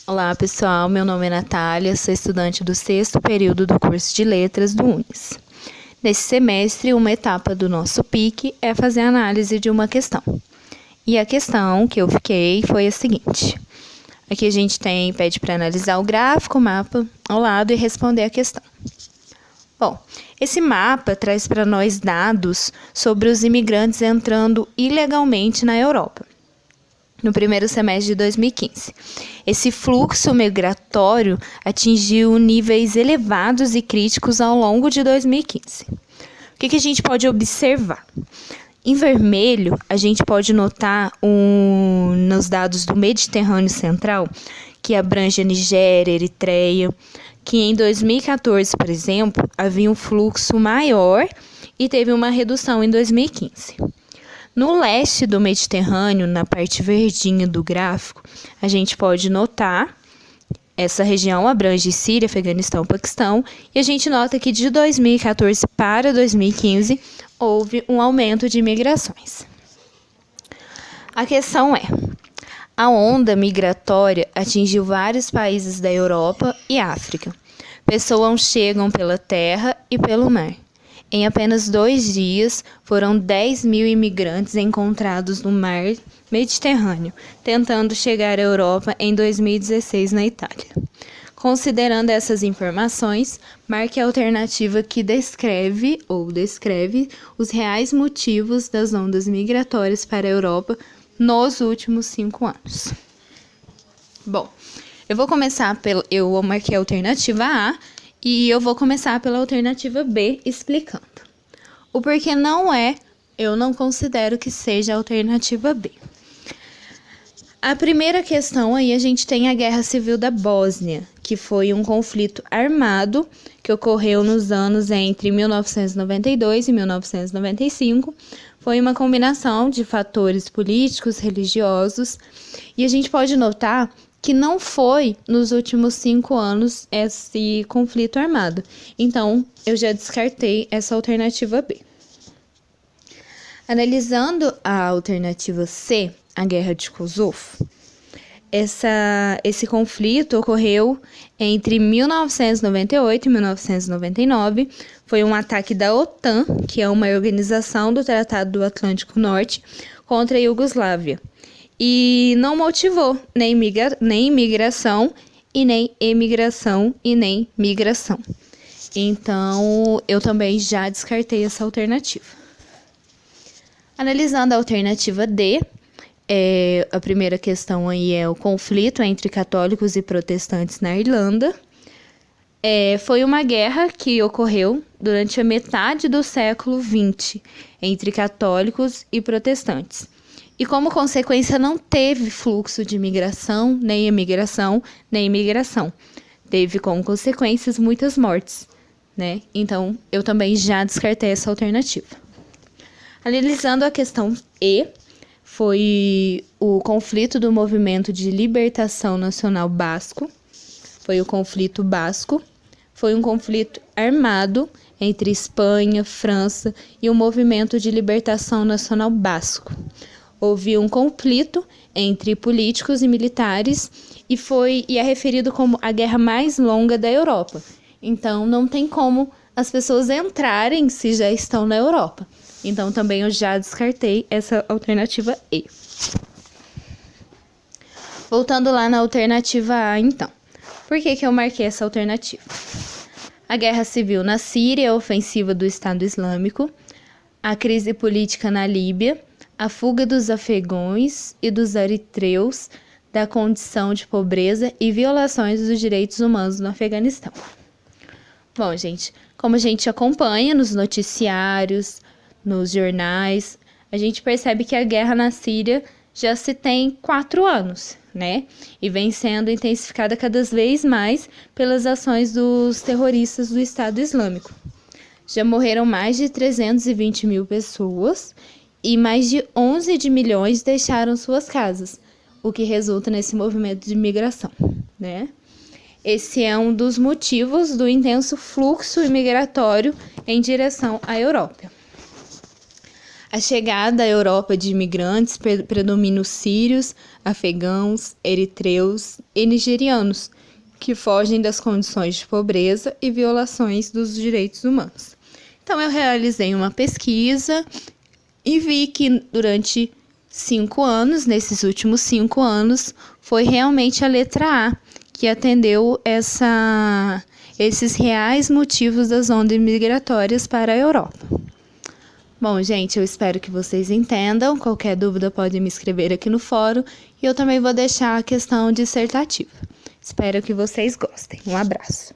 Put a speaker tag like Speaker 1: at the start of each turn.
Speaker 1: Olá, pessoal. Meu nome é Natália, sou estudante do 6º período do curso de Letras do UNES. Nesse semestre, uma etapa do nosso PIC é fazer a análise de uma questão. E a questão que eu fiquei foi a seguinte. Aqui a gente pede para analisar o gráfico, o mapa ao lado e responder a questão. Bom, esse mapa traz para nós dados sobre os imigrantes entrando ilegalmente na Europa no primeiro semestre de 2015. Esse fluxo migratório atingiu níveis elevados e críticos ao longo de 2015. O que a gente pode observar? Em vermelho, a gente pode notar nos dados do Mediterrâneo Central, que abrange a Nigéria, Eritreia, que em 2014, por exemplo, havia um fluxo maior e teve uma redução em 2015. No leste do Mediterrâneo, na parte verdinha do gráfico, a gente pode notar essa região abrange Síria, Afeganistão, Paquistão, e a gente nota que de 2014 para 2015 houve um aumento de migrações. A questão é: a onda migratória atingiu vários países da Europa e África. Pessoas chegam pela terra e pelo mar. Em apenas 2 dias, foram 10.000 imigrantes encontrados no mar Mediterrâneo, tentando chegar à Europa em 2016 na Itália. Considerando essas informações, marque a alternativa que descreve os reais motivos das ondas migratórias para a Europa nos últimos 5 anos. Bom, eu marquei a alternativa A, e eu vou começar pela alternativa B, explicando. O porquê eu não considero que seja a alternativa B. A primeira questão aí, a gente tem a Guerra Civil da Bósnia, que foi um conflito armado que ocorreu nos anos entre 1992 e 1995. Foi uma combinação de fatores políticos, religiosos, e a gente pode notar que não foi nos últimos 5 anos esse conflito armado. Então, eu já descartei essa alternativa B. Analisando a alternativa C, a Guerra de Kosovo, esse conflito ocorreu entre 1998 e 1999. Foi um ataque da OTAN, que é uma organização do Tratado do Atlântico Norte, contra a Iugoslávia. E não motivou nem imigração, e nem emigração, e nem migração. Então, eu também já descartei essa alternativa. Analisando a alternativa D, a primeira questão aí é o conflito entre católicos e protestantes na Irlanda. Foi uma guerra que ocorreu durante a metade do século XX entre católicos e protestantes. E como consequência não teve fluxo de migração, nem emigração, nem imigração. Teve como consequências muitas mortes, né? Então, eu também já descartei essa alternativa. Analisando a questão E, foi o conflito do Movimento de Libertação Nacional Basco. Foi o conflito basco. Foi um conflito armado entre Espanha, França e o Movimento de Libertação Nacional Basco. Houve um conflito entre políticos e militares e é referido como a guerra mais longa da Europa. Então, não tem como as pessoas entrarem se já estão na Europa. Então, também eu já descartei essa alternativa E. Voltando lá na alternativa A, então. Por que eu marquei essa alternativa? A guerra civil na Síria, a ofensiva do Estado Islâmico, a crise política na Líbia, a fuga dos afegãos e dos eritreus da condição de pobreza e violações dos direitos humanos no Afeganistão. Bom, gente, como a gente acompanha nos noticiários, nos jornais, a gente percebe que a guerra na Síria já se tem 4 anos, né? E vem sendo intensificada cada vez mais pelas ações dos terroristas do Estado Islâmico. Já morreram mais de 320.000 pessoas e mais de 11 milhões deixaram suas casas, o que resulta nesse movimento de migração, né? Esse é um dos motivos do intenso fluxo imigratório em direção à Europa. A chegada à Europa de imigrantes predomina os sírios, afegãos, eritreus e nigerianos, que fogem das condições de pobreza e violações dos direitos humanos. Então, eu realizei uma pesquisa e vi que durante 5 anos, nesses últimos 5 anos, foi realmente a letra A que atendeu esses reais motivos das ondas migratórias para a Europa. Bom, gente, eu espero que vocês entendam. Qualquer dúvida pode me escrever aqui no fórum e eu também vou deixar a questão dissertativa. Espero que vocês gostem. Um abraço.